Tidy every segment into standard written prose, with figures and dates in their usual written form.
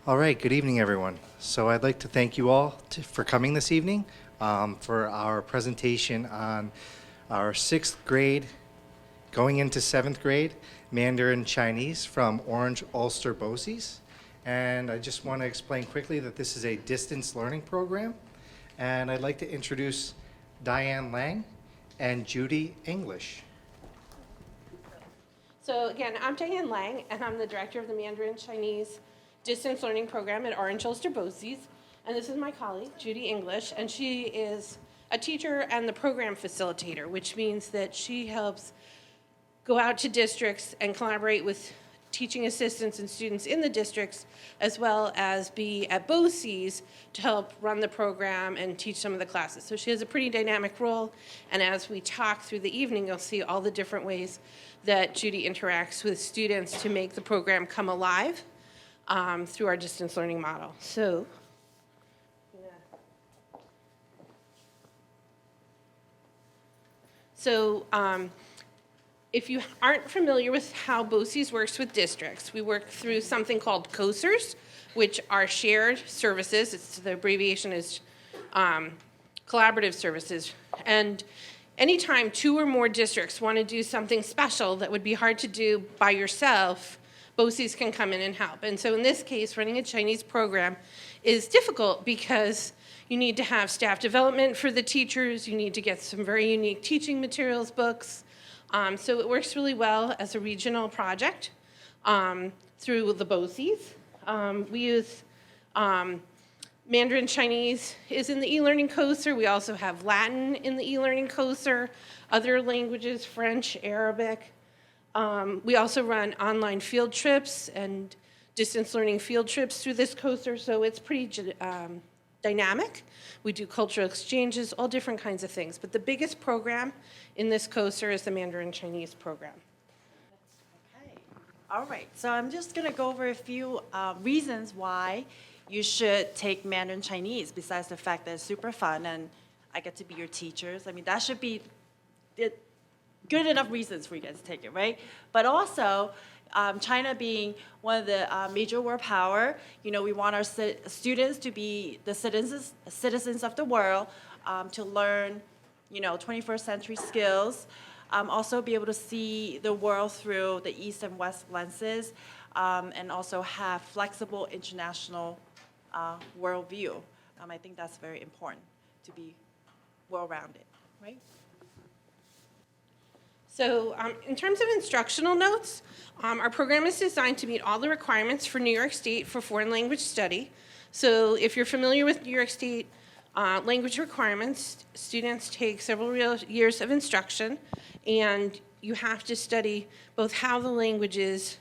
All right, good evening, everyone. So I'd like to thank you all for coming this evening for our presentation on our 6th grade going into 7th grade Mandarin Chinese from Orange Ulster Bosse's. And I just want to explain quickly that this is a distance learning program. And I'd like to introduce Diane Lang and Judy English. So again, I'm Diane Lang, and I'm the director of the Mandarin Chinese Distance Learning Program at Orange Ulster Bosse's. And this is my colleague, Judy English, and she is a teacher and the program facilitator, which means that she helps go out to districts and collaborate with teaching assistants and students in the districts, as well as be at Bosse's to help run the program and teach some of the classes. So she has a pretty dynamic role, and as we talk through the evening, you'll see all the different ways that Judy interacts with students to make the program come alive through our distance learning model. So if you aren't familiar with how Bosse's works with districts, we work through something called CoSers, which are shared services. The abbreviation is collaborative services. And anytime 2 or more districts want to do something special that would be hard to do by yourself, Bosse's can come in and help. And so in this case, running a Chinese program is difficult because you need to have staff development for the teachers. You need to get some very unique teaching materials, books. So it works really well as a regional project through the Bosse's. We use Mandarin Chinese is in the e-learning CoSer. We also have Latin in the e-learning CoSer, other languages, French, Arabic. We also run online field trips and distance learning field trips through this CoSer, so it's pretty dynamic. We do cultural exchanges, all different kinds of things. But the biggest program in this CoSer is the Mandarin Chinese program. Okay. All right. So I'm just going to go over a few reasons why you should take Mandarin Chinese, besides the fact that it's super fun and I get to be your teachers. I mean, that should be good enough reasons for you guys to take it, right? But also, China being one of the major world power, we want our students to be the citizens of the world, to learn, 21st century skills, also be able to see the world through the East and West lenses, and also have flexible international worldview. I think that's very important to be well-rounded, right? So in terms of instructional notes, our program is designed to meet all the requirements for New York State for foreign language study. So if you're familiar with New York State language requirements, students take several years of instruction, and you have to study both how the language is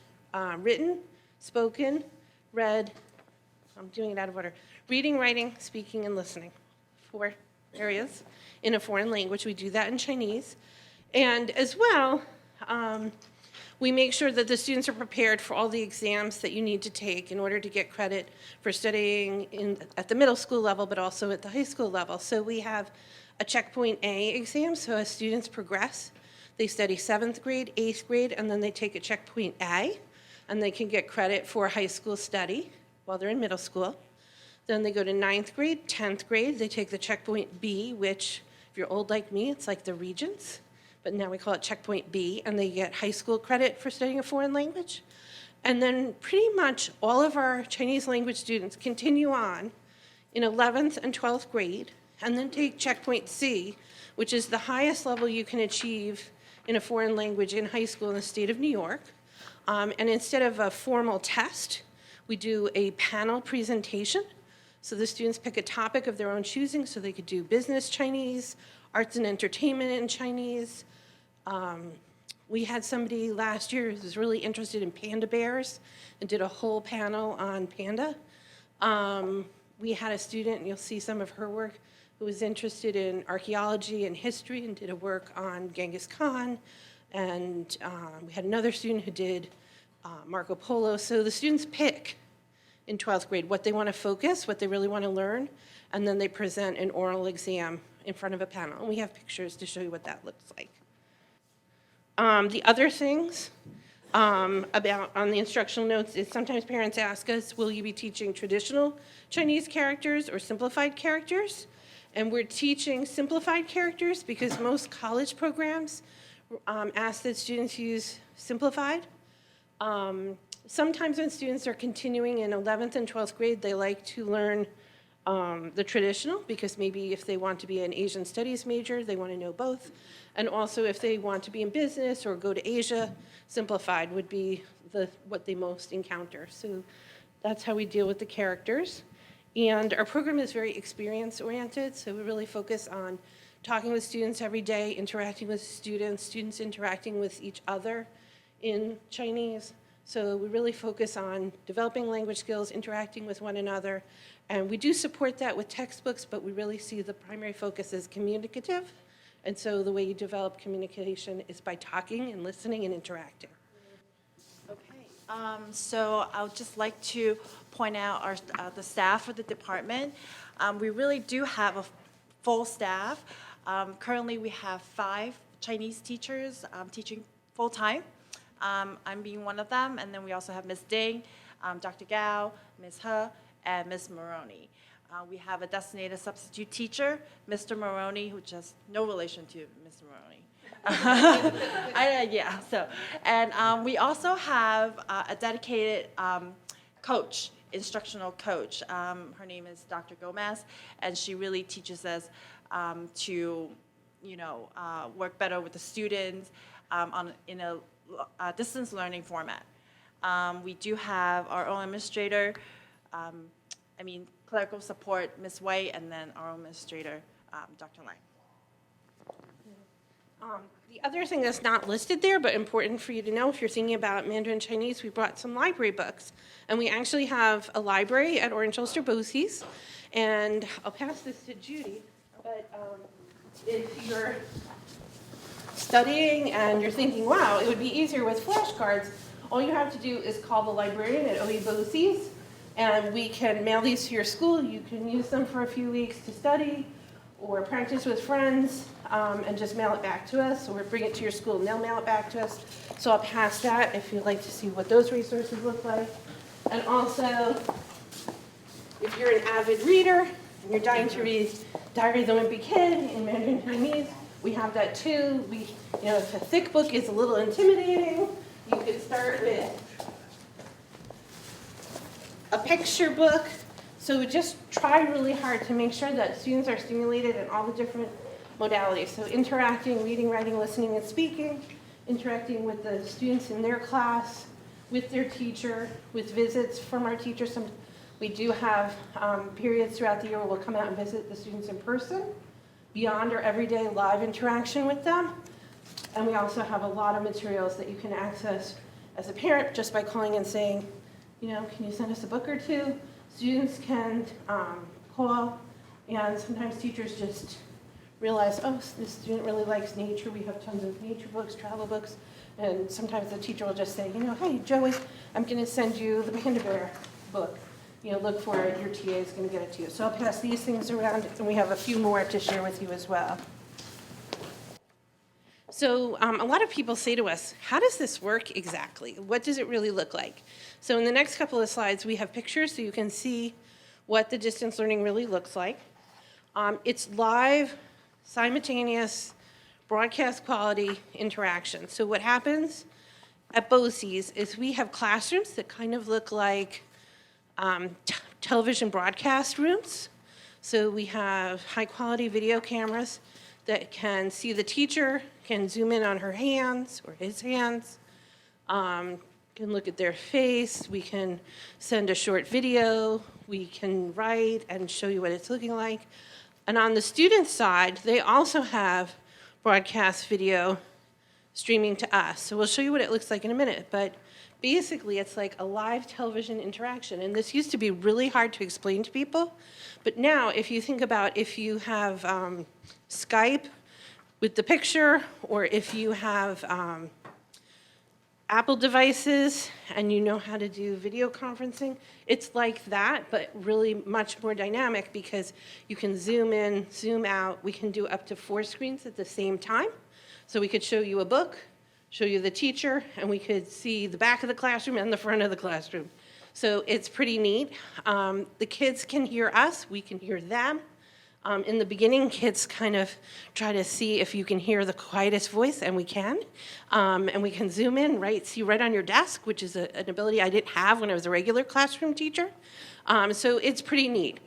written, spoken, read, I'm doing it out of order, reading, writing, speaking, and listening. 4 areas in a foreign language. We do that in Chinese. And as well, we make sure that the students are prepared for all the exams that you need to take in order to get credit for studying at the middle school level, but also at the high school level. So we have a checkpoint A exam, so as students progress, they study 7th grade, 8th grade, and then they take a checkpoint A, and they can get credit for high school study while they're in middle school. Then they go to 9th grade, 10th grade, they take the checkpoint B, which, if you're old like me, it's like the Regents. But now we call it checkpoint B, and they get high school credit for studying a foreign language. And then pretty much all of our Chinese language students continue on in 11th and 12th grade, and then take checkpoint C, which is the highest level you can achieve in a foreign language in high school in the state of New York. And instead of a formal test, we do a panel presentation. So the students pick a topic of their own choosing, so they could do business Chinese, arts and entertainment in Chinese. We had somebody last year who was really interested in panda bears and did a whole panel on panda. We had a student, and you'll see some of her work, who was interested in archaeology and history and did a work on Genghis Khan. And we had another student who did Marco Polo. So the students pick in 12th grade what they want to focus, what they really want to learn, and then they present an oral exam in front of a panel. And we have pictures to show you what that looks like. The other things about on the instructional notes is sometimes parents ask us, will you be teaching traditional Chinese characters or simplified characters? And we're teaching simplified characters because most college programs ask that students use simplified. Sometimes when students are continuing in 11th and 12th grade, they like to learn the traditional, because maybe if they want to be an Asian studies major, they want to know both. And also if they want to be in business or go to Asia, simplified would be what they most encounter. So that's how we deal with the characters. And our program is very experience-oriented, so we really focus on talking with students every day, interacting with students, students interacting with each other in Chinese. So we really focus on developing language skills, interacting with one another, and we do support that with textbooks, but we really see the primary focus as communicative. And so the way you develop communication is by talking and listening and interacting. Okay, so I would just like to point out the staff of the department. We really do have a full staff. Currently, we have 5 Chinese teachers teaching full-time. I'm being one of them, and then we also have Ms. Ding, Dr. Gao, Ms. He, and Ms. Maroney. We have a designated substitute teacher, Mr. Maroney, who just no relation to Mr. Maroney. And we also have a dedicated coach, instructional coach. Her name is Dr. Gomez, and she really teaches us to, work better with the students in a distance learning format. We do have our own administrator, clerical support, Ms. White, and then our own administrator, Dr. Lang. The other thing that's not listed there, but important for you to know if you're thinking about Mandarin Chinese, we brought some library books. And we actually have a library at Orange Ulster Bosse's. And I'll pass this to Judy, but if you're studying and you're thinking, wow, it would be easier with flashcards, all you have to do is call the librarian at OE Bosse's, and we can mail these to your school. You can use them for a few weeks to study or practice with friends, and just mail it back to us, or bring it to your school and they'll mail it back to us. So I'll pass that if you'd like to see what those resources look like. And also, if you're an avid reader and you're dying to read Diary of the Wimpy Kid in Mandarin Chinese, we have that too. If a thick book is a little intimidating, you could start with a picture book. So just try really hard to make sure that students are stimulated in all the different modalities. So interacting, reading, writing, listening, and speaking, interacting with the students in their class, with their teacher, with visits from our teachers. We do have periods throughout the year where we'll come out and visit the students in person, beyond our everyday live interaction with them. And we also have a lot of materials that you can access as a parent just by calling and saying, can you send us a book or two? Students can call, and sometimes teachers just realize, oh, this student really likes nature. We have tons of nature books, travel books, and sometimes the teacher will just say, hey, Joey, I'm going to send you the Panda Bear book. Look for it. Your TA is going to get it to you. So I'll pass these things around, and we have a few more to share with you as well. So a lot of people say to us, how does this work exactly? What does it really look like? So in the next couple of slides, we have pictures so you can see what the distance learning really looks like. It's live, simultaneous, broadcast quality interaction. So what happens at Bosse's is we have classrooms that kind of look like television broadcast rooms. So we have high quality video cameras that can see the teacher, can zoom in on her hands or his hands, can look at their face, we can send a short video, we can write and show you what it's looking like. And on the student side, they also have broadcast video streaming to us. So we'll show you what it looks like in a minute, but basically it's like a live television interaction. And this used to be really hard to explain to people, but now if you think about if you have Skype with the picture, or if you have Apple devices and you know how to do video conferencing, it's like that, but really much more dynamic because you can zoom in, zoom out. We can do up to 4 screens at the same time. So we could show you a book, show you the teacher, and we could see the back of the classroom and the front of the classroom. So it's pretty neat. The kids can hear us, we can hear them. In the beginning, kids kind of try to see if you can hear the quietest voice, and we can. And we can zoom in, right, see right on your desk, which is an ability I didn't have when I was a regular classroom teacher. So it's pretty neat.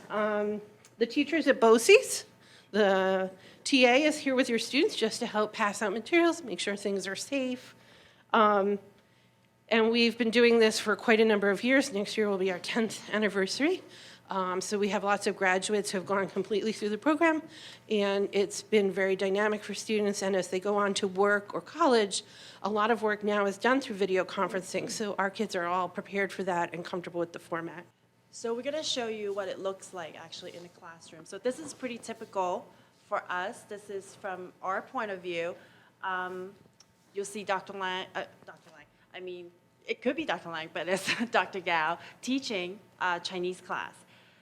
The teachers at BOCES, the TA is here with your students just to help pass out materials, make sure things are safe. And we've been doing this for quite a number of years. Next year will be our 10th anniversary. So we have lots of graduates who have gone completely through the program, and it's been very dynamic for students. And as they go on to work or college, a lot of work now is done through video conferencing. So our kids are all prepared for that and comfortable with the format. So we're going to show you what it looks like actually in a classroom. So this is pretty typical for us. This is from our point of view. You'll see Dr. Lang, I mean, it could be Dr. Lang, but it's Dr. Gao teaching Chinese class.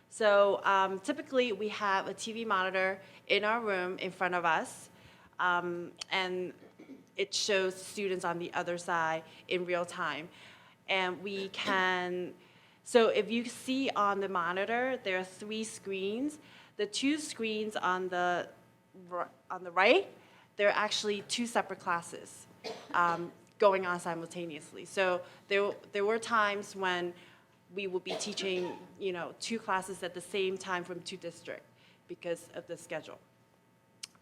So typically we have a TV monitor in our room in front of us, and it shows students on the other side in real time. And we can, so if you see on the monitor, there are 3 screens. The 2 screens on the right, they're actually 2 separate classes going on simultaneously. So there were times when we would be teaching, 2 classes at the same time from 2 districts because of the schedule.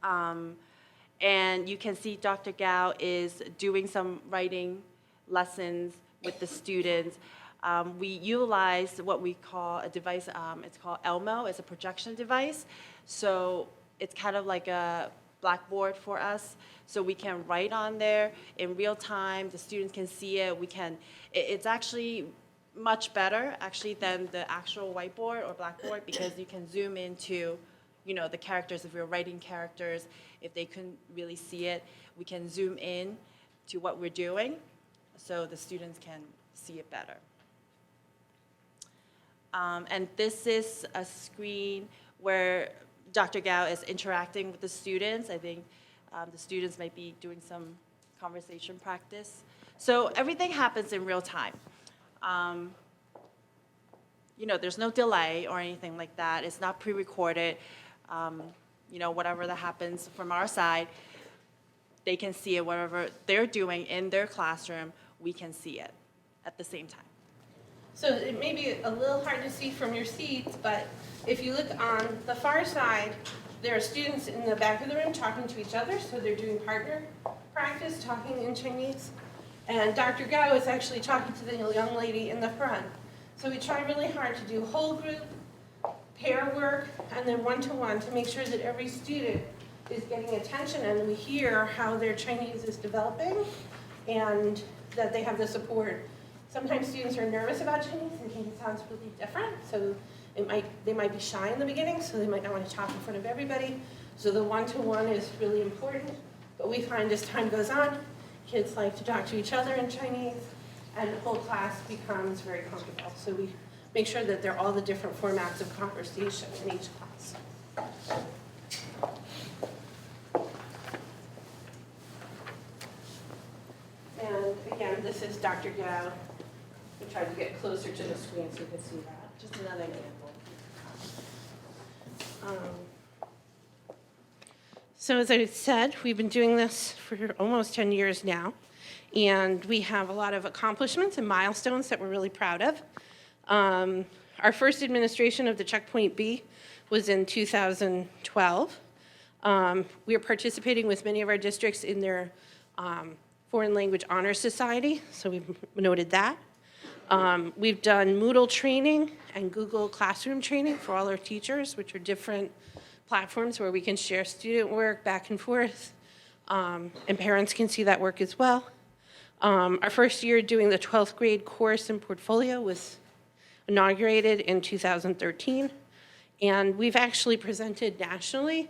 And you can see Dr. Gao is doing some writing lessons with the students. We utilize what we call a device, it's called Elmo, it's a projection device. So it's kind of like a blackboard for us. So we can write on there in real time, the students can see it, it's actually much better actually than the actual whiteboard or blackboard because you can zoom into, the characters. If we're writing characters, if they couldn't really see it, we can zoom in to what we're doing so the students can see it better. And this is a screen where Dr. Gao is interacting with the students. I think the students might be doing some conversation practice. So everything happens in real time. There's no delay or anything like that. It's not pre-recorded. Whatever that happens from our side, they can see it. Whatever they're doing in their classroom, we can see it at the same time. So it may be a little hard to see from your seats, but if you look on the far side, there are students in the back of the room talking to each other, so they're doing partner practice, talking in Chinese. And Dr. Gao is actually talking to the young lady in the front. So we try really hard to do whole group, pair work, and then one-to-one to make sure that every student is getting attention and we hear how their Chinese is developing and that they have the support. Sometimes students are nervous about Chinese and think it sounds really different, so they might be shy in the beginning, so they might not want to talk in front of everybody. So the one-to-one is really important, but we find as time goes on, kids like to talk to each other in Chinese, and the whole class becomes very comfortable. So we make sure that there are all the different formats of conversation in each class. And again, this is Dr. Gao. We tried to get closer to the screen so you can see that. Just another example. So as I said, we've been doing this for almost 10 years now, and we have a lot of accomplishments and milestones that we're really proud of. Our first administration of the Checkpoint B was in 2012. We are participating with many of our districts in their Foreign Language Honor Society, so we've noted that. We've done Moodle training and Google Classroom training for all our teachers, which are different platforms where we can share student work back and forth, and parents can see that work as well. Our first year doing the 12th grade course and portfolio was inaugurated in 2013, and we've actually presented nationally.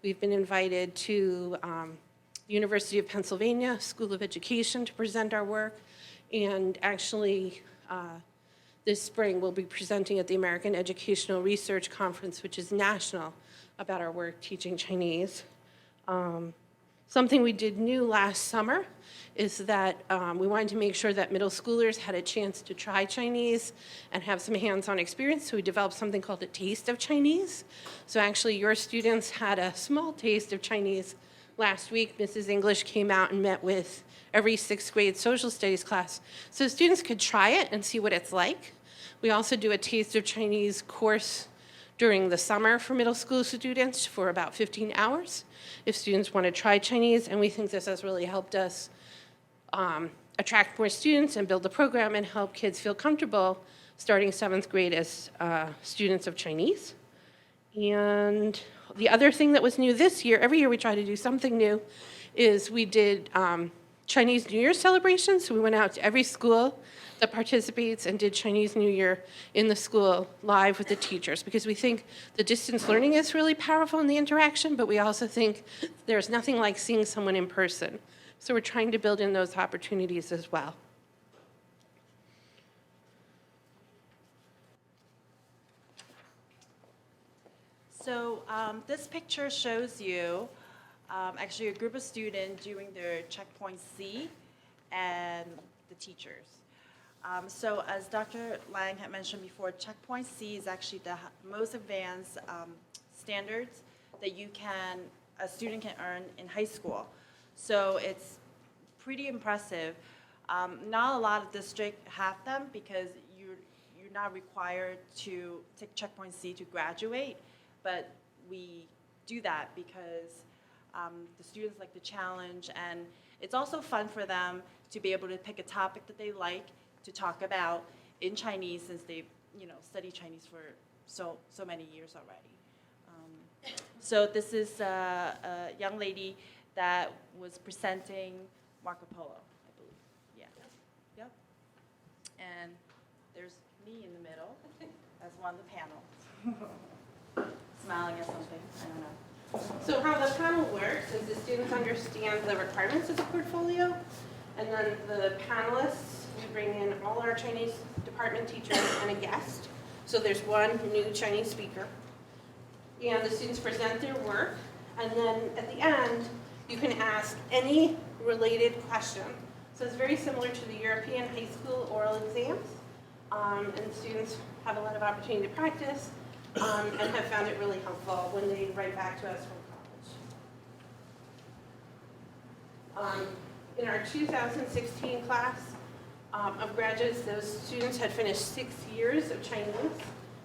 We've been invited to University of Pennsylvania School of Education to present our work, and actually this spring we'll be presenting at the American Educational Research Conference, which is national, about our work teaching Chinese. Something we did new last summer is that we wanted to make sure that middle schoolers had a chance to try Chinese and have some hands-on experience, so we developed something called a Taste of Chinese. So actually, your students had a small taste of Chinese last week. Mrs. English came out and met with every 6th grade social studies class, so students could try it and see what it's like. We also do a Taste of Chinese course during the summer for middle school students for about 15 hours if students want to try Chinese, and we think this has really helped us attract more students and build the program and help kids feel comfortable starting 7th grade as students of Chinese. And the other thing that was new this year, every year we try to do something new, is we did Chinese New Year celebrations. So we went out to every school that participates and did Chinese New Year in the school live with the teachers, because we think the distance learning is really powerful in the interaction, but we also think there's nothing like seeing someone in person. So we're trying to build in those opportunities as well. So this picture shows you actually a group of students doing their checkpoint C and the teachers. So as Dr. Lang had mentioned before, checkpoint C is actually the most advanced standards that a student can earn in high school. So it's pretty impressive. Not a lot of districts have them because you're not required to take checkpoint C to graduate, but we do that because the students like the challenge, and it's also fun for them to be able to pick a topic that they like to talk about in Chinese, since they've studied Chinese for so many years already. So this is a young lady that was presenting Marco Polo, I believe. Yeah. Yep. And there's me in the middle as one of the panel. Smiling at something, I don't know. So how the panel works is the students understand the requirements of the portfolio, and then the panelists, we bring in all our Chinese department teachers and a guest. So there's one new Chinese speaker. And the students present their work, and then at the end, you can ask any related question. So it's very similar to the European high school oral exams, and students have a lot of opportunity to practice and have found it really helpful when they write back to us from college. In our 2016 class of graduates, those students had finished 6 years of Chinese.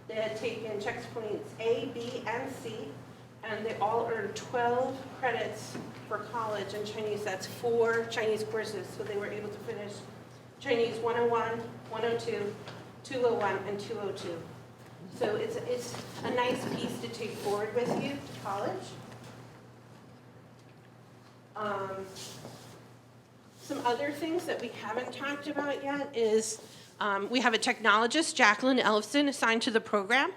They had taken checkpoints A, B, and C, and they all earned 12 credits for college in Chinese. That's 4 Chinese courses, so they were able to finish Chinese 101, 102, 201, and 202. So it's a nice piece to take forward with you to college. Some other things that we haven't talked about yet is we have a technologist, Jacqueline Elfson, assigned to the program,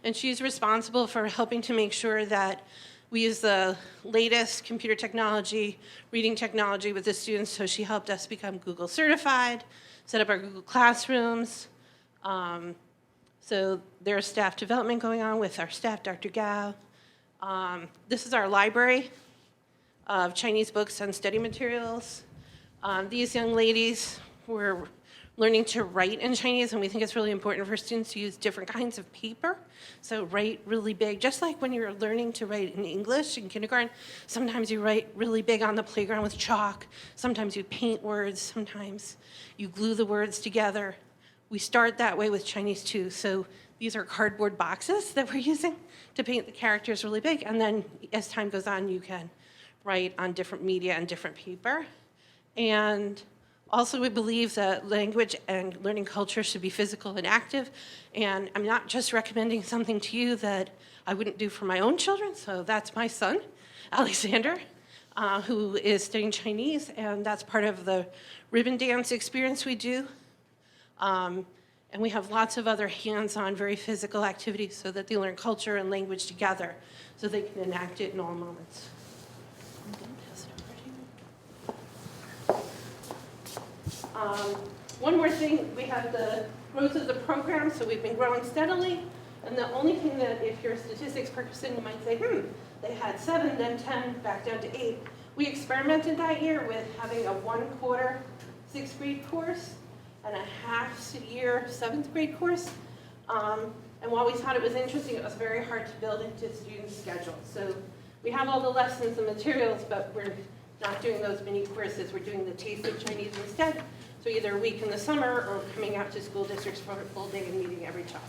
and she's responsible for helping to make sure that we use the latest computer technology, reading technology with the students. So she helped us become Google certified, set up our Google Classrooms. So there's staff development going on with our staff, Dr. Gao. This is our library of Chinese books and study materials. These young ladies were learning to write in Chinese, and we think it's really important for students to use different kinds of paper. So write really big, just like when you're learning to write in English in kindergarten. Sometimes you write really big on the playground with chalk. Sometimes you paint words. Sometimes you glue the words together. We start that way with Chinese too. So these are cardboard boxes that we're using to paint the characters really big. And then as time goes on, you can write on different media and different paper. And also, we believe that language and learning culture should be physical and active. And I'm not just recommending something to you that I wouldn't do for my own children. So that's my son, Alexander, who is studying Chinese. And that's part of the ribbon dance experience we do. And we have lots of other hands-on, very physical activities so that they learn culture and language together so they can enact it in all moments. One more thing, we have the growth of the program, so we've been growing steadily. And the only thing that if you're a statistics person, you might say, they had 7, then 10, back down to 8. We experimented that year with having a 1/4 sixth grade course and a half year seventh grade course. And while we thought it was interesting, it was very hard to build into students' schedules. So we have all the lessons and materials, but we're not doing those mini courses. We're doing the Taste of Chinese instead. So either a week in the summer or coming out to school districts for a full day and meeting every child.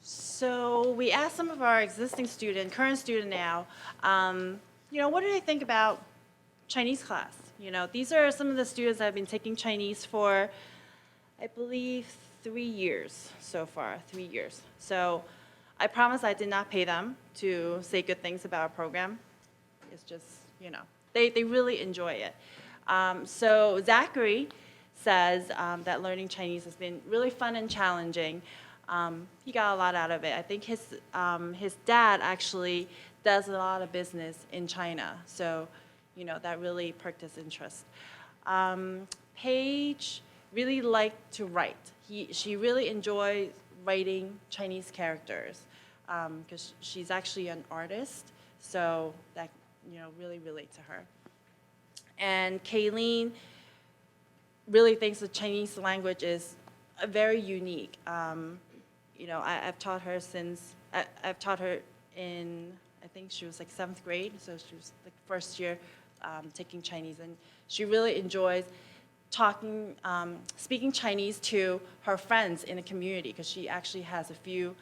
So we asked some of our existing student, current student now, what do they think about Chinese class? These are some of the students that have been taking Chinese for, I believe, 3 years so far, 3 years. So I promise I did not pay them to say good things about our program. It's just, they really enjoy it. So Zachary says that learning Chinese has been really fun and challenging. He got a lot out of it. I think his dad actually does a lot of business in China. So, that really perked his interest. Paige really liked to write. She really enjoys writing Chinese characters because she's actually an artist. So that, really relate to her. And Kayleen really thinks the Chinese language is very unique. I've taught her I've taught her in, I think she was like 7th grade, so she was like first year taking Chinese, and she really enjoys speaking Chinese to her friends in the community, because she actually has a few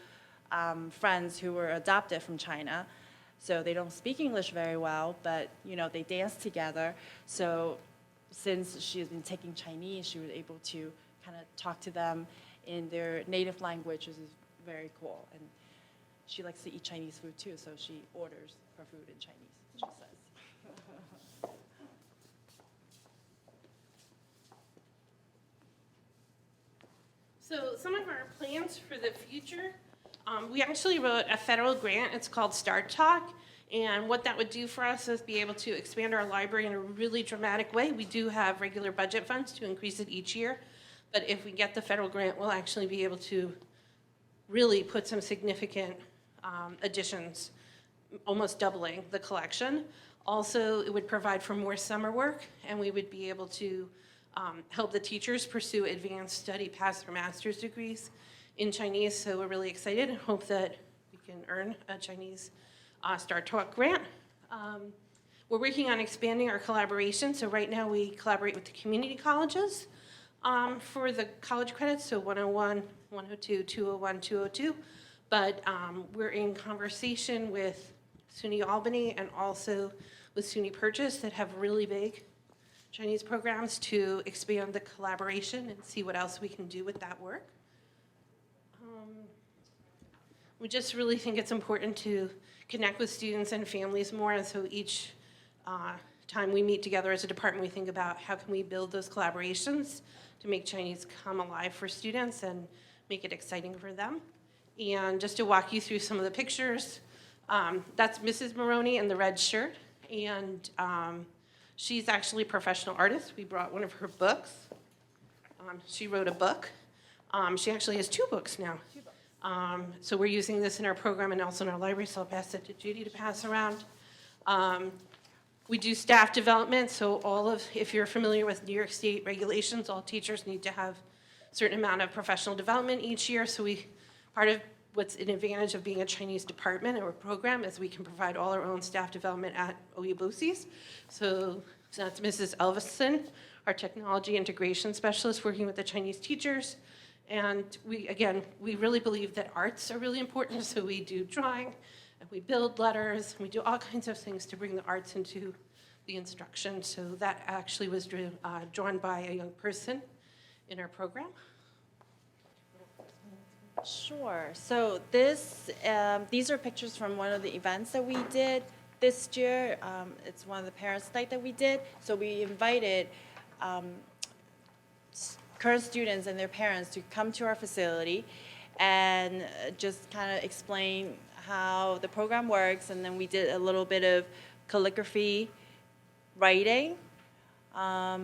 friends who were adopted from China, so they don't speak English very well, but they dance together. So since she's been taking Chinese, she was able to kind of talk to them in their native language, which is very cool. And she likes to eat Chinese food too, so she orders her food in Chinese, she says. So some of our plans for the future, we actually wrote a federal grant. It's called Start Talk. And what that would do for us is be able to expand our library in a really dramatic way. We do have regular budget funds to increase it each year. But if we get the federal grant, we'll actually be able to really put some significant additions, almost doubling the collection. Also, it would provide for more summer work, and we would be able to help the teachers pursue advanced study past their master's degrees in Chinese. So we're really excited and hope that we can earn a Chinese Start Talk grant. We're working on expanding our collaboration. So right now we collaborate with the community colleges for the college credits, so 101, 102, 201, 202. But we're in conversation with SUNY Albany and also with SUNY Purchase that have really big Chinese programs to expand the collaboration and see what else we can do with that work. We just really think it's important to connect with students and families more, and so each time we meet together as a department, we think about how can we build those collaborations to make Chinese come alive for students and make it exciting for them. And just to walk you through some of the pictures, that's Mrs. Maroney in the red shirt, and she's actually a professional artist. We brought one of her books. She wrote a book. She actually has 2 books now. So we're using this in our program and also in our library, so I'll pass it to Judy to pass around. We do staff development, so if you're familiar with New York State regulations, all teachers need to have a certain amount of professional development each year. So part of what's an advantage of being a Chinese department or program is we can provide all our own staff development at OUBOCES. So that's Mrs. Elvison, our technology integration specialist, working with the Chinese teachers. And we really believe that arts are really important, so we do drawing, and we build letters, and we do all kinds of things to bring the arts into the instruction. So that actually was drawn by a young person in our program. Sure. So these are pictures from one of the events that we did this year. It's one of the parents' night that we did. So we invited current students and their parents to come to our facility and just kind of explain how the program works. And then we did a little bit of calligraphy writing. I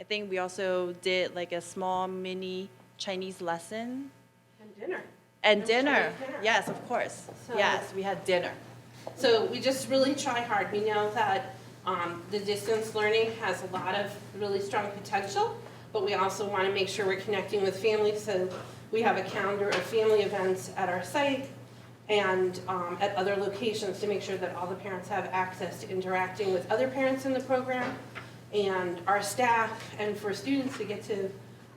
think we also did like a small mini Chinese lesson. And dinner. And dinner. Chinese dinner. Yes, of course. So- Yes, we had dinner. So we just really try hard. We know that the distance learning has a lot of really strong potential, but we also want to make sure we're connecting with families. So we have a calendar of family events at our site and at other locations to make sure that all the parents have access to interacting with other parents in the program and our staff, and for students to get to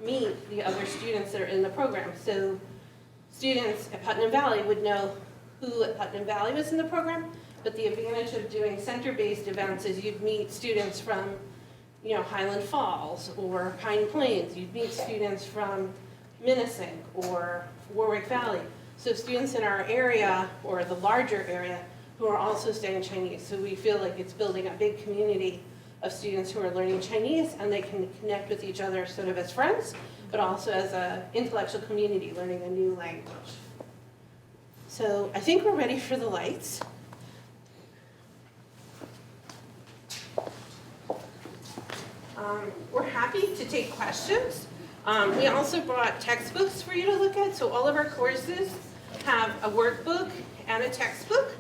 meet the other students that are in the program. So students at Putnam Valley would know who at Putnam Valley was in the program, but the advantage of doing center-based events is you'd meet students from, Highland Falls or Pine Plains. You'd meet students from Minnesink or Warwick Valley. So students in our area or the larger area who are also studying Chinese. So we feel like it's building a big community of students who are learning Chinese, and they can connect with each other sort of as friends, but also as an intellectual community learning a new language. So I think we're ready for the lights. We're happy to take questions. We also brought textbooks for you to look at. So all of our courses have a workbook and a textbook.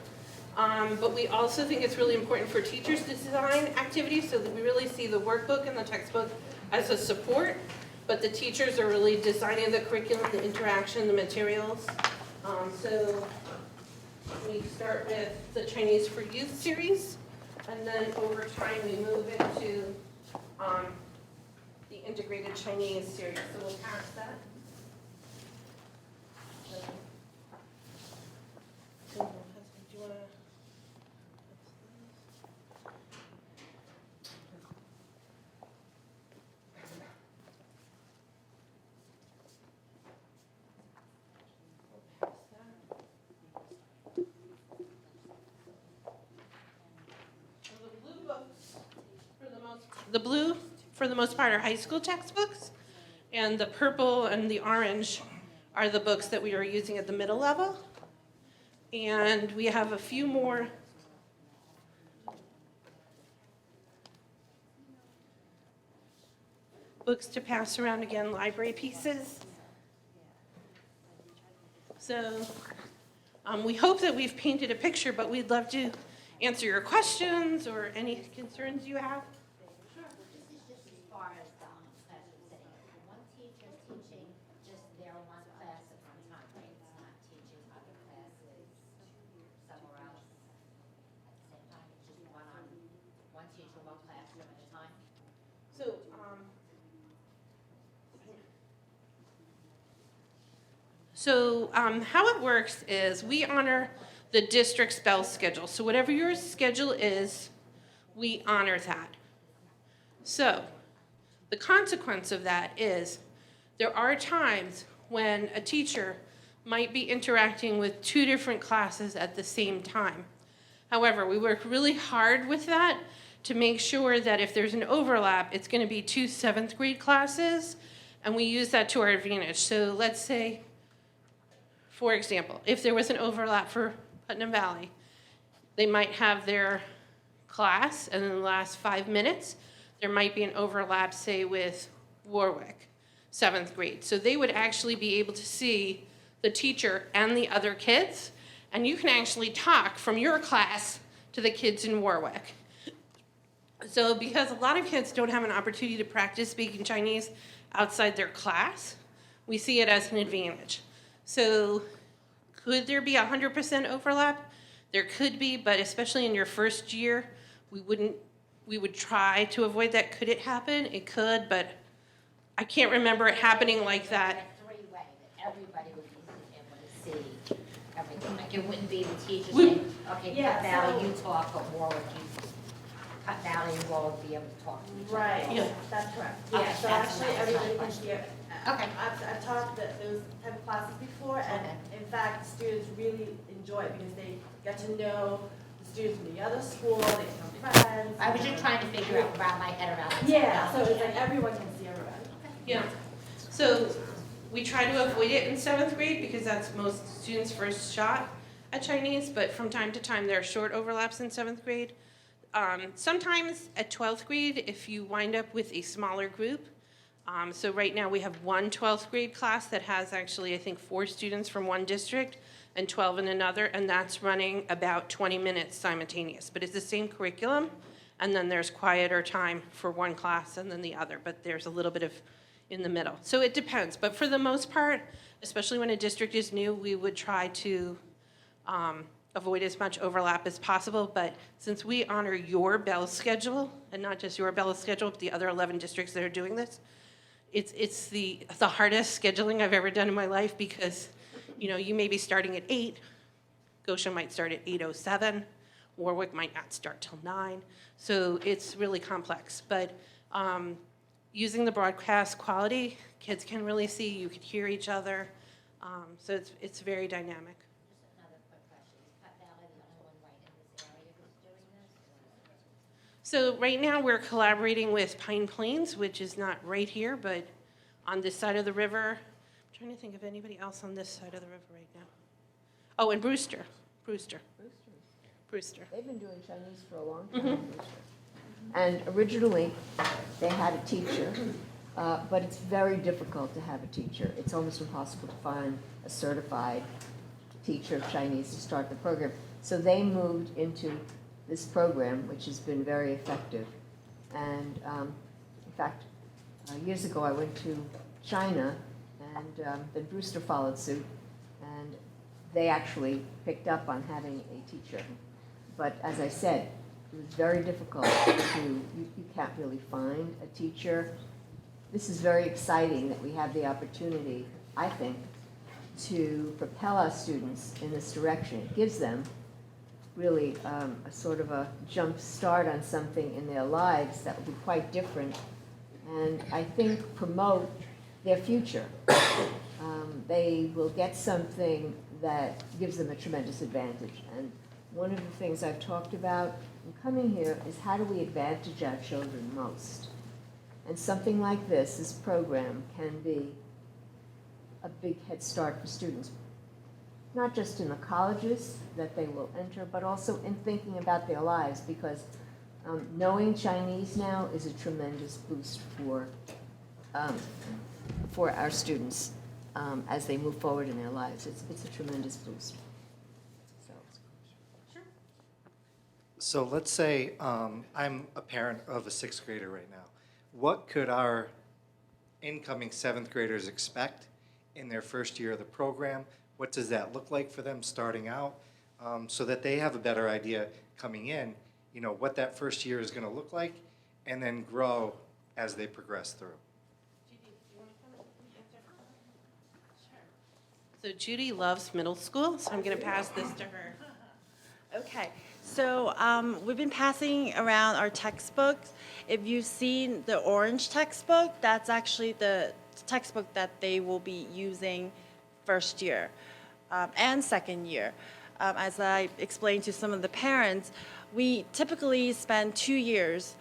But we also think it's really important for teachers to design activities so that we really see the workbook and the textbook as a support, but the teachers are really designing the curriculum, the interaction, the materials. So we start with the Chinese for Youth series, and then over time we move into the integrated Chinese series. So we'll pass that. Do you want to? The blue, for the most part, are high school textbooks, and the purple and the orange are the books that we are using at the middle level. And we have a few more books to pass around, again, library pieces. So we hope that we've painted a picture, but we'd love to answer your questions or any concerns you have. This is just as far as classroom setting. One teacher teaching just their one class at one time, right? It's not teaching other classes somewhere else at the same time. It's just one teacher, one classroom at a time. So how it works is we honor the district's bell schedule. So whatever your schedule is, we honor that. So the consequence of that is there are times when a teacher might be interacting with two different classes at the same time. However, we work really hard with that to make sure that if there's an overlap, it's going to be two 7th grade classes, and we use that to our advantage. So let's say, for example, if there was an overlap for Putnam Valley, they might have their class, and in the last 5 minutes, there might be an overlap, say, with Warwick, 7th grade. So they would actually be able to see the teacher and the other kids, and you can actually talk from your class to the kids in Warwick. So because a lot of kids don't have an opportunity to practice speaking Chinese outside their class, we see it as an advantage. So could there be 100% overlap? There could be, but especially in your first year, we would try to avoid that. Could it happen? It could, but I can't remember it happening like that. Three-way, that everybody would be able to see everything. Like it wouldn't be the teacher We- saying, okay, Yeah, Cut Valley, so- you talk, but Warwick, Cut Valley and Warwick be able to talk to each other. Right, Yeah. that's correct. Okay, Yeah, so that's actually my everybody can question. hear. Okay. I've taught those type of classes before, and Okay. in fact, students really enjoy it because they get to know the students from the other school, they become friends. I was just trying to figure out, wrap my head around it. Yeah, so it's like everyone can see everybody. Yeah. So we try to avoid it in 7th grade because that's most students' first shot at Chinese, but from time to time there are short overlaps in 7th grade. Sometimes at 12th grade, if you wind up with a smaller group, so right now we have one 12th grade class that has actually, I think, 4 students from one district, and 12 in another, and that's running about 20 minutes simultaneous. But it's the same curriculum, and then there's quieter time for one class and then the other, but there's a little bit of in the middle. So it depends, but for the most part, especially when a district is new, we would try to avoid as much overlap as possible, but since we honor your bell schedule, and not just your bell schedule, but the other 11 districts that are doing this, it's the hardest scheduling I've ever done in my life because, you know, you may be starting at 8, Goshen might start at 8:07, Warwick might not start till 9, so it's really complex. But using the broadcast quality, kids can really see, you can hear each other, so it's very dynamic. Just another quick question. Is Cut Valley the only one right in this area who's doing this? So right now, we're collaborating with Pine Plains, which is not right here, but on this side of the river. I'm trying to think of anybody else on this side of the river right now. Oh, and Brewster. They've been doing Chinese for a long time. And originally, they had a teacher, but it's very difficult to have a teacher. It's almost impossible to find a certified teacher of Chinese to start the program. So they moved into this program, which has been very effective. And in fact, years ago, I went to China, and then Brewster followed suit, and they actually picked up on having a teacher. But as I said, it was very difficult you can't really find a teacher. This is very exciting that we have the opportunity, I think, to propel our students in this direction. It gives them really a sort of a jump start on something in their lives that will be quite different, and I think promote their future. They will get something that gives them a tremendous advantage. And one of the things I've talked about in coming here is how do we advantage our children most? And something like this program, can be a big head start for students, not just in the colleges that they will enter, but also in thinking about their lives, because knowing Chinese now is a tremendous boost for our students as they move forward in their lives. It's a tremendous boost. So let's say I'm a parent of a 6th grader right now. What could our incoming 7th graders expect in their first year of the program? What does that look like for them starting out, so that they have a better idea coming in, you know, what that first year is going to look like, and then grow as they progress through? So Judy loves middle school, so I'm going to pass this to her. Okay, so we've been passing around our textbooks. If you've seen the orange textbook, that's actually the textbook that they will be using first year and second year. As I explained to some of the parents, we typically spend 2 years,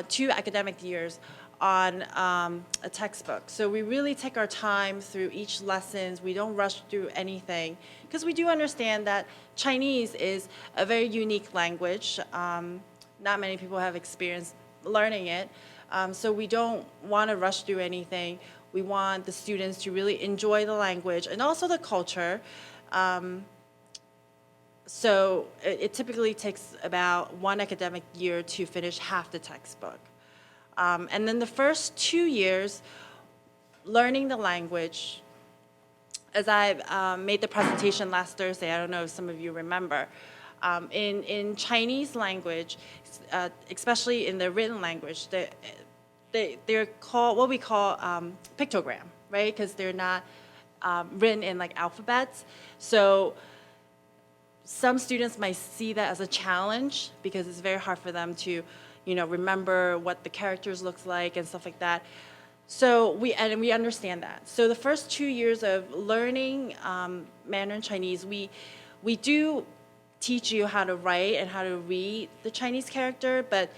2 academic years on a textbook. So we really take our time through each lessons. We don't rush through anything because we do understand that Chinese is a very unique language. Not many people have experience learning it. So we don't want to rush through anything. We want the students to really enjoy the language and also the culture. So it typically takes about 1 academic year to finish half the textbook. And then the first 2 years, learning the language, as I made the presentation last Thursday, I don't know if some of you remember, in Chinese language, especially in the written language, they're called what we call pictogram, right? Because they're not written in like alphabets. So some students might see that as a challenge because it's very hard for them to, you know, remember what the characters looks like and stuff like that. So we understand that. So the first 2 years of learning Mandarin Chinese, we do teach you how to write and how to read the Chinese character, but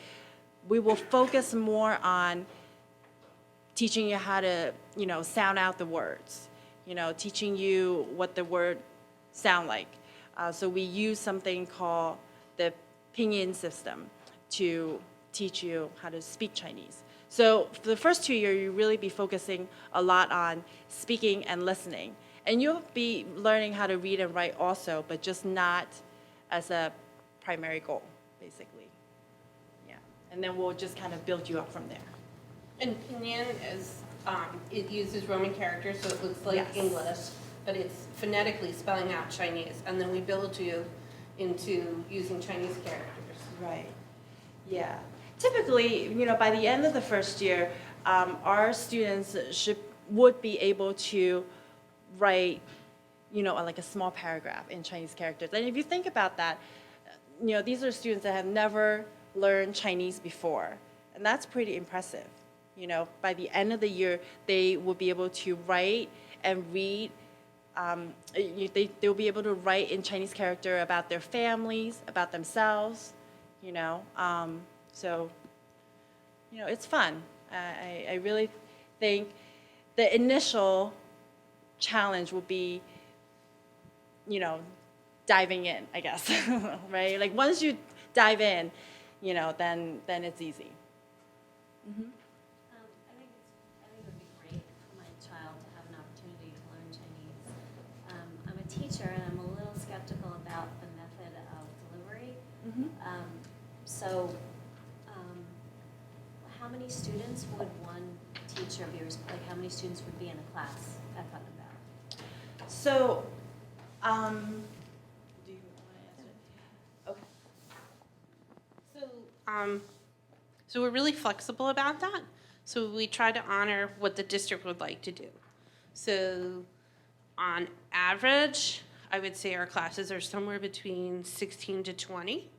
we will focus more on teaching you how to, you know, sound out the words, you know, teaching you what the word sound like. So we use something called the pinyin system to teach you how to speak Chinese. So for the first 2 years, you really be focusing a lot on speaking and listening. And you'll be learning how to read and write also, but just not as a primary goal, basically. Yeah. And then we'll just kind of build you up from there. And Pinyin is, it uses Roman characters, so it looks like Yes. English, but it's phonetically spelling out Chinese. And then we build you into using Chinese characters. Right. Yeah. Typically, by the end of the first year, our students would be able to write, like a small paragraph in Chinese characters. And if you think about that, these are students that have never learned Chinese before, and that's pretty impressive. By the end of the year, they will be able to write and read. They'll be able to write in Chinese character about their families, about themselves, So, it's fun. I really think the initial challenge will be, diving in, I guess, right? Like once you dive in, then it's easy. I think it would be great for my child to have an opportunity to learn Chinese. I'm a teacher and I'm a little skeptical about the method of delivery. So, how many students would one teacher of yours, like how many students would be in a class at Buttonback? So, do you want to answer? Okay. So we're really flexible about that. So we try to honor what the district would like to do. So on average, I would say our classes are somewhere between 16 to 20.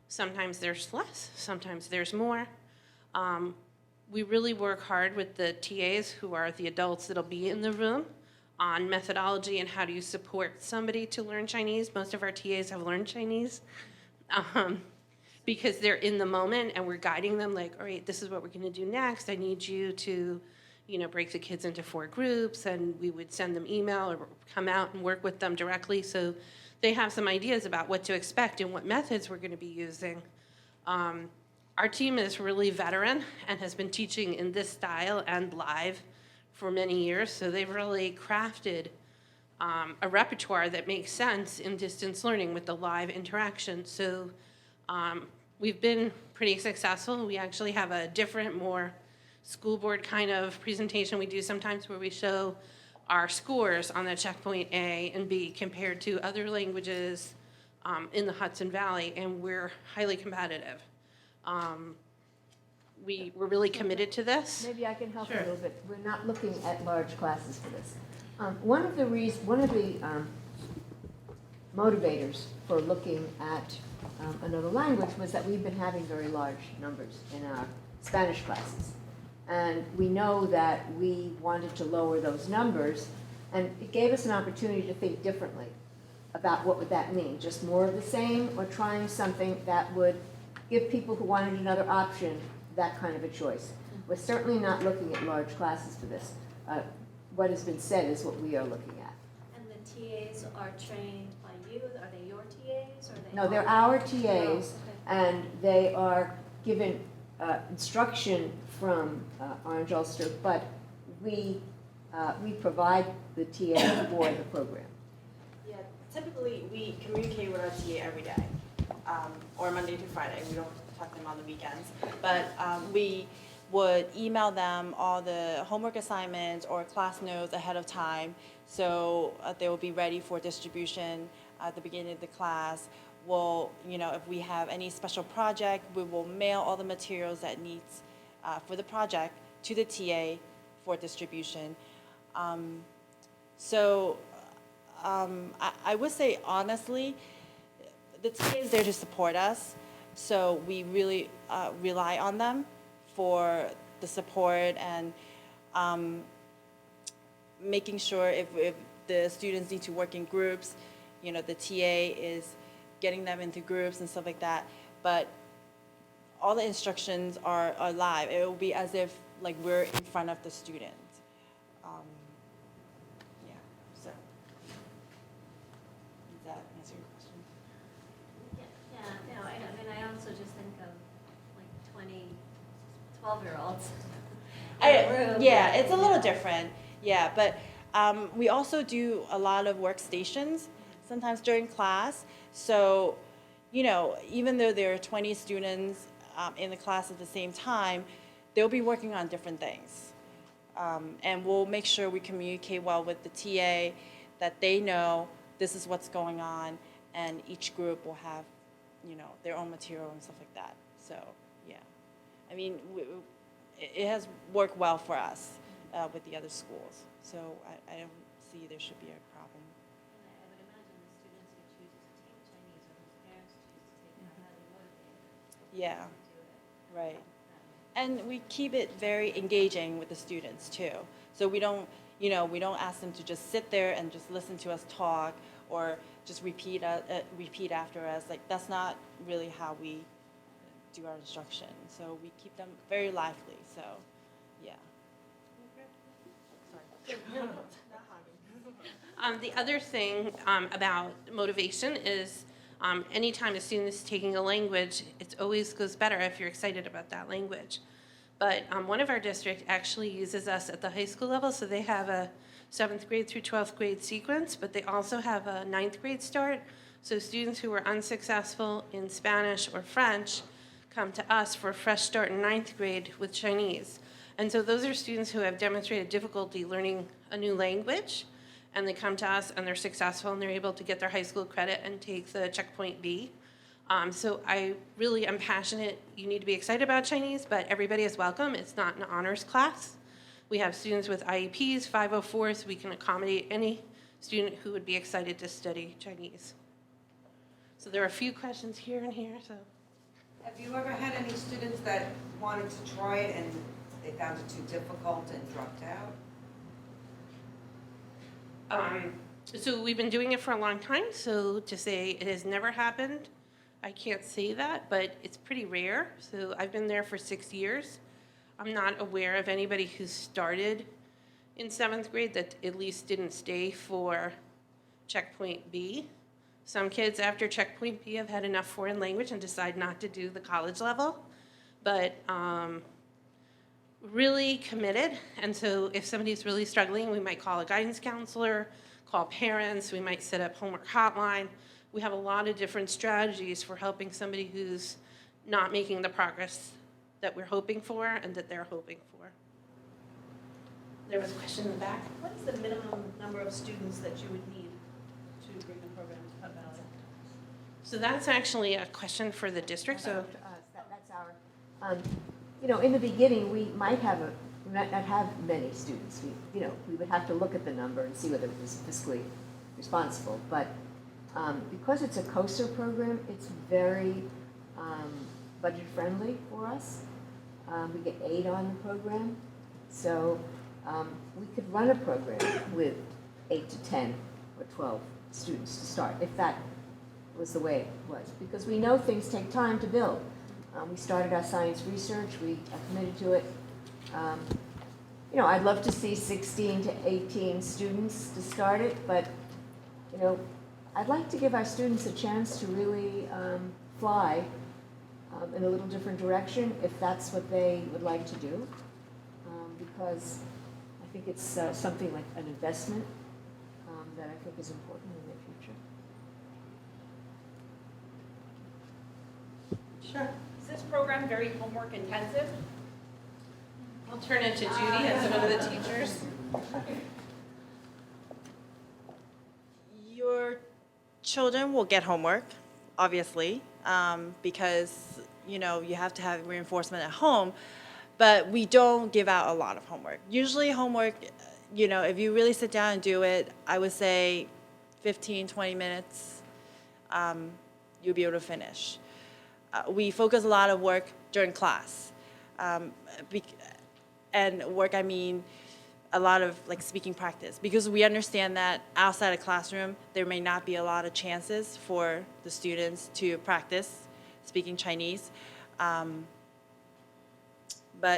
Sometimes there's less, sometimes there's more. We really work hard with the TAs, who are the adults that'll be in the room, on methodology and how do you support somebody to learn Chinese. Most of our TAs have learned Chinese because they're in the moment and we're guiding them like, all right, this is what we're gonna do next. I need you to, break the kids into 4 groups, and we would send them email or come out and work with them directly so they have some ideas about what to expect and what methods we're gonna be using. Our team is really veteran and has been teaching in this style and live for many years, so they've really crafted a repertoire that makes sense in distance learning with the live interaction. So we've been pretty successful. We actually have a different, more school board kind of presentation we do sometimes where we show our scores on the checkpoint A and B compared to other languages in the Hudson Valley, and we're highly competitive. We're really committed to this. Maybe I can help Sure. a little bit. We're not looking at large classes for this. One of the motivators for looking at another language was that we've been having very large numbers in our Spanish classes. And we know that we wanted to lower those numbers, and it gave us an opportunity to think differently about what would that mean. Just more of the same, or trying something that would give people who wanted another option that kind of a choice. We're certainly not looking at large classes for this. What has been said is what we are looking at. And the TAs are trained by you? Are they your TAs or are they? No, they're our TAs, Oh, okay. and they are given instruction from Orange Ulster, but we provide the TA for the program. Yeah, typically we communicate with our TA every day, or Monday to Friday. We don't talk to them on the weekends. But we would email them all the homework assignments or class notes ahead of time, so they will be ready for distribution at the beginning of the class. We'll, if we have any special project, we will mail all the materials that needs for the project to the TA for distribution. I would say, honestly, the TA is there to support us, so we really rely on them for the support and making sure if the students need to work in groups, the TA is getting them into groups and stuff like that. But all the instructions are live. It will be as if like we're in front of the student. So does that answer your question? Yeah, no, I mean, I also just think of like 12-year-olds. Yeah, it's a little different. Yeah, but We also do a lot of workstations, sometimes during class. So, even though there are 20 students in the class at the same time, they'll be working on different things. And we'll make sure we communicate well with the TA, that they know this is what's going on, and each group will have, their own material and stuff like that. So, yeah. I mean, it has worked well for us with the other schools. So I don't see there should be a problem. And I would imagine the students who choose to take Chinese or whose parents choose to take it are highly motivated Yeah, to do it. right. that way. And we keep it very engaging with the students too. So we don't ask them to just sit there and just listen to us talk or just repeat after us. Like, that's not really how we do our instruction. So we keep them very lively. So, yeah. The other thing about motivation is anytime a student is taking a language, it always goes better if you're excited about that language. But one of our districts actually uses us at the high school level, so they have a 7th grade through 12th grade sequence, but they also have a 9th grade start. So students who were unsuccessful in Spanish or French come to us for a fresh start in 9th grade with Chinese. And so those are students who have demonstrated difficulty learning a new language, and they come to us and they're successful and they're able to get their high school credit and take the checkpoint B. So I really am passionate. You need to be excited about Chinese, but everybody is welcome. It's not an honors class. We have students with IEPs, 504s. We can accommodate any student who would be excited to study Chinese. So there are a few questions here and here. So Have you ever had any students that wanted to try it and they found it too difficult and dropped out? So we've been doing it for a long time. So to say it has never happened, I can't say that, but it's pretty rare. So I've been there for 6 years. I'm not aware of anybody who started in 7th grade that at least didn't stay for checkpoint B. Some kids after checkpoint B have had enough foreign language and decide not to do the college level, but really committed. And so if somebody's really struggling, we might call a guidance counselor, call parents, we might set up homework hotline. We have a lot of different strategies for helping somebody who's not making the progress that we're hoping for and that they're hoping for. There was a question in the back. What is the minimum number of students that you would need to bring the program about? So that's actually a question for the district. So That's our, in the beginning, we might not have many students. We would have to look at the number and see whether it was fiscally responsible. But because it's a CoSer program, it's very budget friendly for us. We get aid on the program. So we could run a program with 8 to 10 or 12 students to start, if that was the way it was. Because we know things take time to build. We started our science research, we are committed to it. I'd love to see 16 to 18 students to start it, but, I'd like to give our students a chance to really fly in a little different direction, if that's what they would like to do, because I think it's something like an investment that I think is important in their future. sure. Is this program very homework intensive? I'll turn it to Judy as one of the teachers. Your children will get homework, obviously, because, you have to have reinforcement at home, but we don't give out a lot of homework. Usually homework, if you really sit down and do it, I would say 15, 20 minutes, you'll be able to finish. We focus a lot of work during class. And work, I mean, a lot of speaking practice, because we understand that outside of classroom, there may not be a lot of chances for the students to practice speaking Chinese. But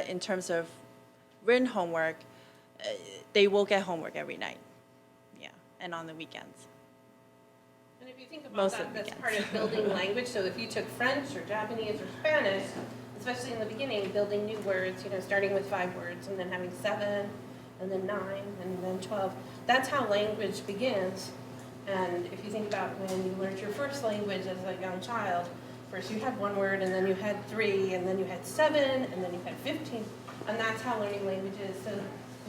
in terms of written homework, they will get homework every night, and on the weekends. And if you think about Most that, of the that's weekends. part of building language. So if you took French or Japanese or Spanish, especially in the beginning, building new words, starting with 5 words and then having 7, and then 9, and then 12. That's how language begins. And if you think about when you learned your first language as a young child, first you had 1 word, and then you had 3, and then you had 7, and then you had 15. And that's how learning language is. So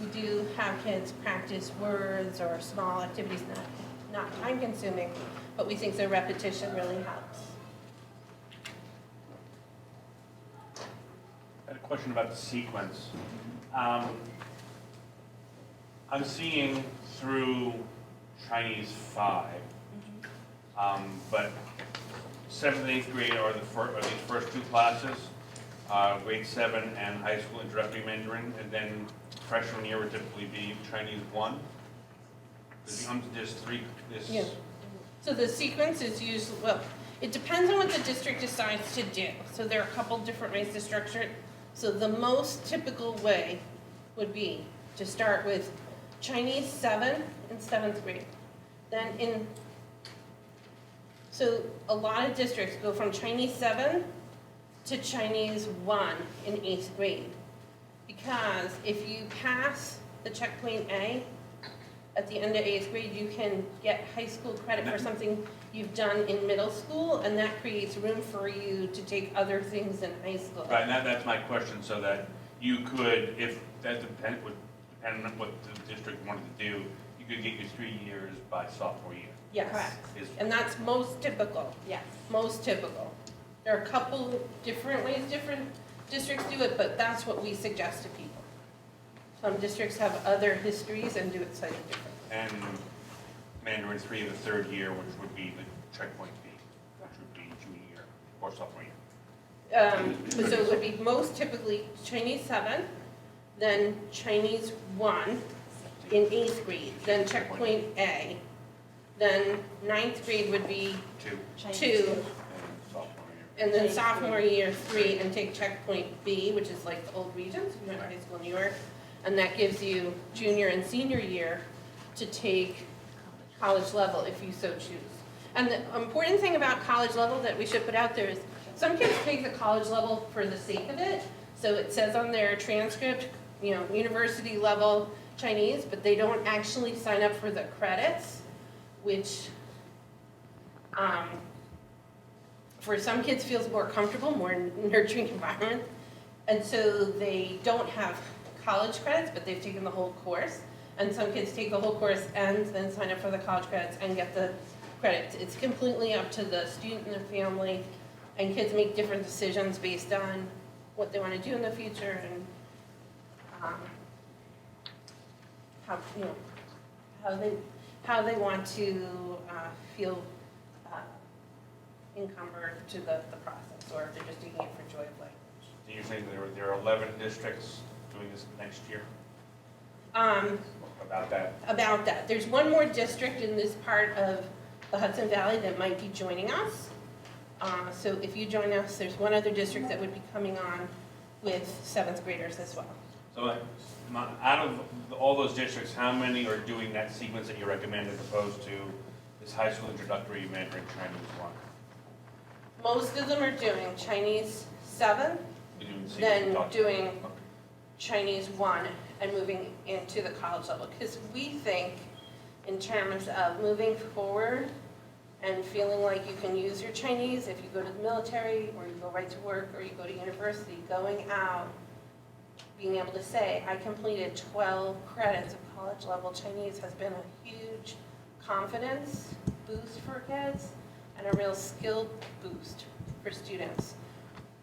we do have kids practice words or small activities, not time consuming, but we think the repetition really helps. I had a question about the sequence. I'm seeing through Chinese 5, but 7th and 8th grade are these first 2 classes, grade 7 and high school introductory Mandarin, and then freshman year would typically be Chinese 1. It becomes just 3. Yeah. So the sequence is usually, well, it depends on what the district decides to do. So there are a couple different ways to structure it. So the most typical way would be to start with Chinese 7 in 7th grade. So a lot of districts go from Chinese 7 to Chinese 1 in 8th grade. Because if you pass the checkpoint A at the end of 8th grade, you can get high school credit for something you've done in middle school, and that creates room for you to take other things in high school. Right, and that's my question, so that you could, if that would depend on what the district wanted to do, you could get your 3 years by sophomore year. Yes. Correct. And that's most typical. Yes. Most typical. There are a couple different ways different districts do it, but that's what we suggest to people. Some districts have other histories and do it slightly different. And Mandarin 3 the 3rd year, which would be the checkpoint B, which would be junior year or sophomore year. So it would be most typically Chinese 7, then Chinese 1 in 8th grade, then checkpoint A, then 9th grade would be 2, 2, and sophomore year. and then sophomore year 3, and take checkpoint B, which is like the old Regents, we went to high school in New York, and that gives you junior and senior year to take college level if you so choose. And the important thing about college level that we should put out there is some kids take the college level for the sake of it. So it says on their transcript, you know, university level Chinese, but they don't actually sign up for the credits, which for some kids feels more comfortable, more nurturing environment. And so they don't have college credits, but they've taken the whole course. And some kids take the whole course and then sign up for the college credits and get the credits. It's completely up to the student and the family, and kids make different decisions based on what they want to do in the future and how they want to feel encumbered to the process, or if they're just taking it for joy of language. Do you think there are 11 districts doing this next year? About that? About that. There's one more district in this part of the Hudson Valley that might be joining us. So if you join us, there's one other district that would be coming on with 7th graders as well. So out of all those districts, how many are doing that sequence that you recommend as opposed to this high school introductory Mandarin Chinese 1? Most of them are doing Chinese 7, You're doing the sequence then you talked doing about. Chinese 1 and moving into the college level. Because we think in terms of moving forward and feeling like you can use your Chinese if you go to the military or you go right to work or you go to university, going out, being able to say, I completed 12 credits of college level Chinese has been a huge confidence boost for kids and a real skill boost for students,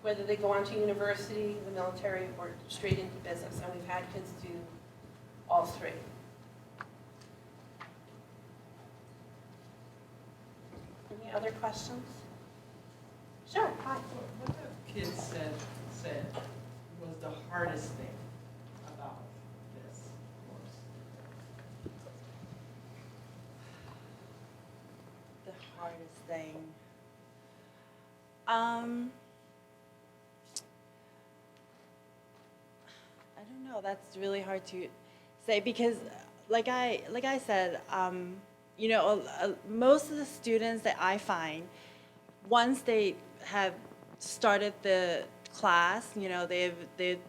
whether they go on to university, the military, or straight into business. And we've had kids do all 3. Any other questions? Sure, hi. What the kids said was the hardest thing about this course? The hardest thing. I don't know. That's really hard to say because, like I said, you know, most of the students that I find, once they have started the class, you know, they've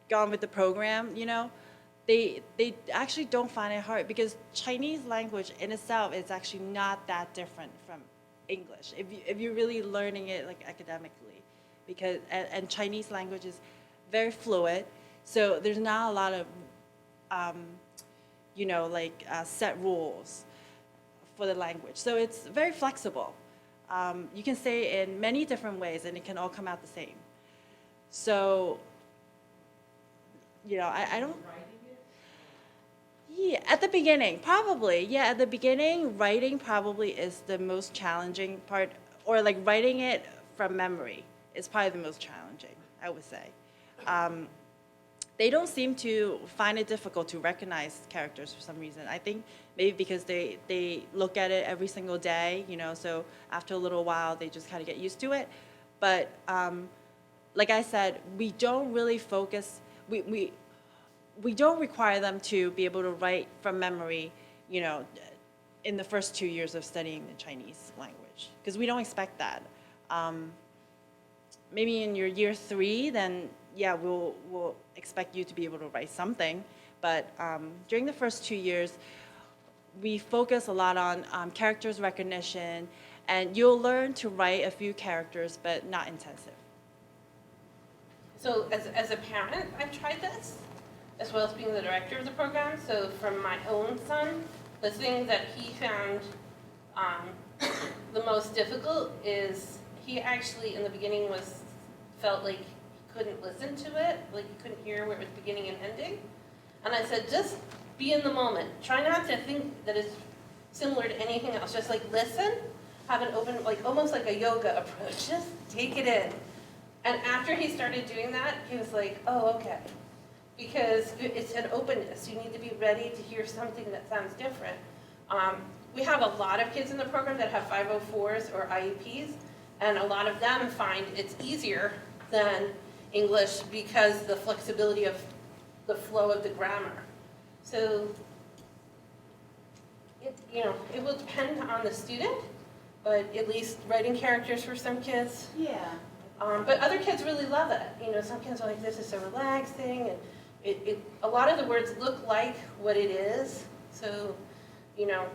gone with the program, you know, they actually don't find it hard because Chinese language in itself is actually not that different from English if you're really learning it like academically, because and Chinese language is very fluid, so there's not a lot of set rules for the language. So it's very flexible. You can say it in many different ways, and it can all come out the same. So, I don't. Yeah, at the beginning, probably. Yeah, at the beginning, writing probably is the most challenging part, or like writing it from memory is probably the most challenging, I would say. They don't seem to find it difficult to recognize characters for some reason. I think maybe because they look at it every single day, so after a little while, they just kind of get used to it. But like I said, we don't really focus, we don't require them to be able to write from memory, in the first 2 years of studying the Chinese language, because we don't expect that. Maybe in your year 3, then yeah, we'll expect you to be able to write something. But during the first 2 years, we focus a lot on characters recognition, and you'll learn to write a few characters, but not intensive. So as a parent, I've tried this, as well as being the director of the program. So from my own son, the thing that he found the most difficult is he actually, in the beginning, felt like he couldn't listen to it, like he couldn't hear where it was beginning and ending. And I said, just be in the moment. Try not to think that it's similar to anything else. Just like listen, have an open, like almost like a yoga approach. Just take it in. And after he started doing that, he was like, oh, okay. Because it's an openness. You need to be ready to hear something that sounds different. We have a lot of kids in the program that have 504s or IEPs, and a lot of them find it's easier than English because the flexibility of the flow of the grammar. So it will depend on the student, but at least writing characters for some kids. Yeah. But other kids really love it. Some kids are like, this is so relaxing, and a lot of the words look like what it is. So, the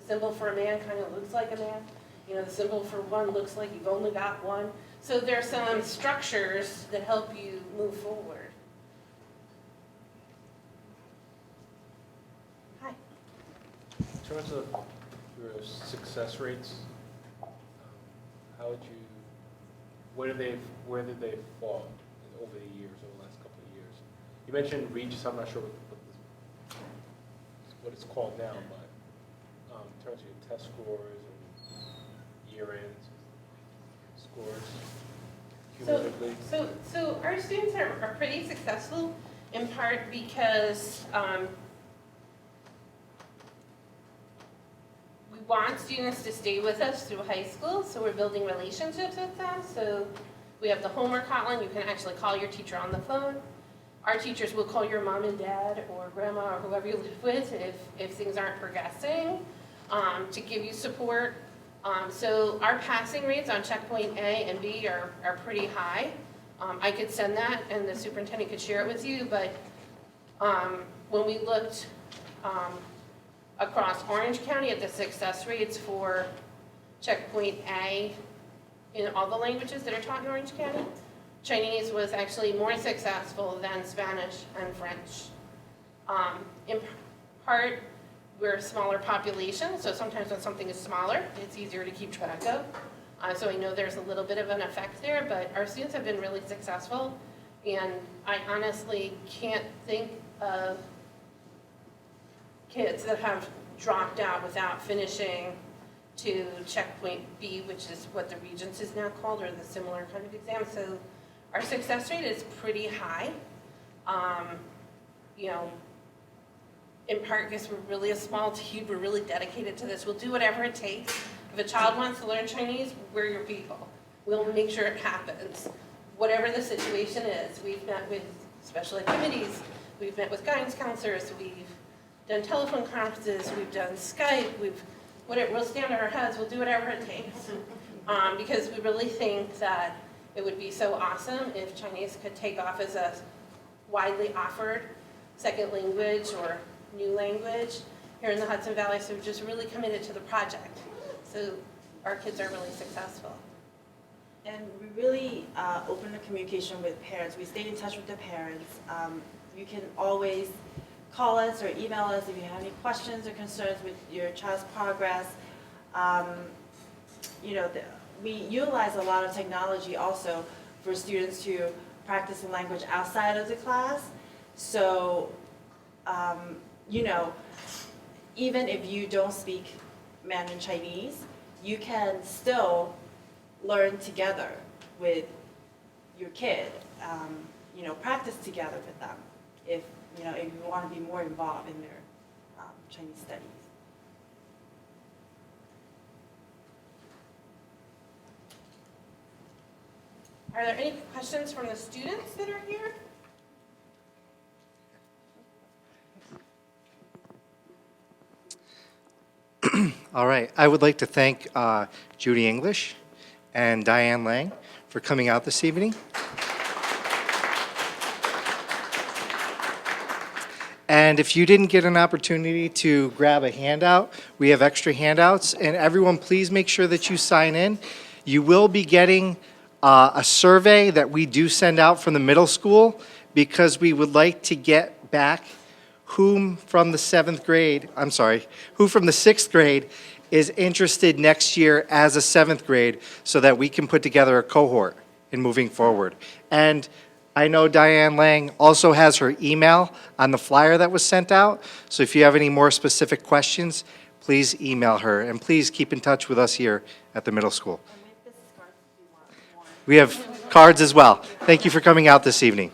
symbol for a man kind of looks like a man. The symbol for one looks like you've only got one. So there are some structures that help you move forward. Hi. In terms of your success rates, where did they fall over the years, over the last couple of years? You mentioned Regis, I'm not sure what it's called now, but in terms of your test scores and year-end scores, cumulatively? So our students are pretty successful, in part because we want students to stay with us through high school, so we're building relationships with them. So we have the homework hotline. You can actually call your teacher on the phone. Our teachers will call your mom and dad or grandma or whoever you live with if things aren't progressing, to give you support. So our passing rates on checkpoint A and B are pretty high. I could send that and the superintendent could share it with you, but when we looked across Orange County at the success rates for checkpoint A in all the languages that are taught in Orange County, Chinese was actually more successful than Spanish and French. In part, we're a smaller population, so sometimes when something is smaller, it's easier to keep track of. So I know there's a little bit of an effect there, but our students have been really successful, and I honestly can't think of kids that have dropped out without finishing to checkpoint B, which is what the Regents is now called, or the similar kind of exam. So our success rate is pretty high. In part because we're really a small team, we're really dedicated to this. We'll do whatever it takes. If a child wants to learn Chinese, we're your people. We'll make sure it happens. Whatever the situation is. We've met with special ed committees, we've met with guidance counselors, we've done telephone conferences, we've done Skype, we'll stand on our heads, we'll do whatever it takes. Because we really think that it would be so awesome if Chinese could take off as a widely offered second language or new language here in the Hudson Valley, so we're just really committed to the project. So our kids are really successful. And we really open the communication with parents. We stay in touch with the parents. You can always call us or email us if you have any questions or concerns with your child's progress. We utilize a lot of technology also for students to practice the language outside of the class. So, even if you don't speak Mandarin Chinese, you can still learn together with your kid, practice together with them if you want to be more involved in their Chinese studies. Are there any questions from the students that are here? All right, I would like to thank Judy English and Diane Lang for coming out this evening. And if you didn't get an opportunity to grab a handout, we have extra handouts. And everyone, please make sure that you sign in. You will be getting a survey that we do send out from the middle school because we would like to get back who from the 6th grade is interested next year as a 7th grade so that we can put together a cohort in moving forward. And I know Diane Lang also has her email on the flyer that was sent out. So if you have any more specific questions, please email her. And please keep in touch with us here at the middle school. And we have business cards if you want more. We have cards as well. Thank you for coming out this evening.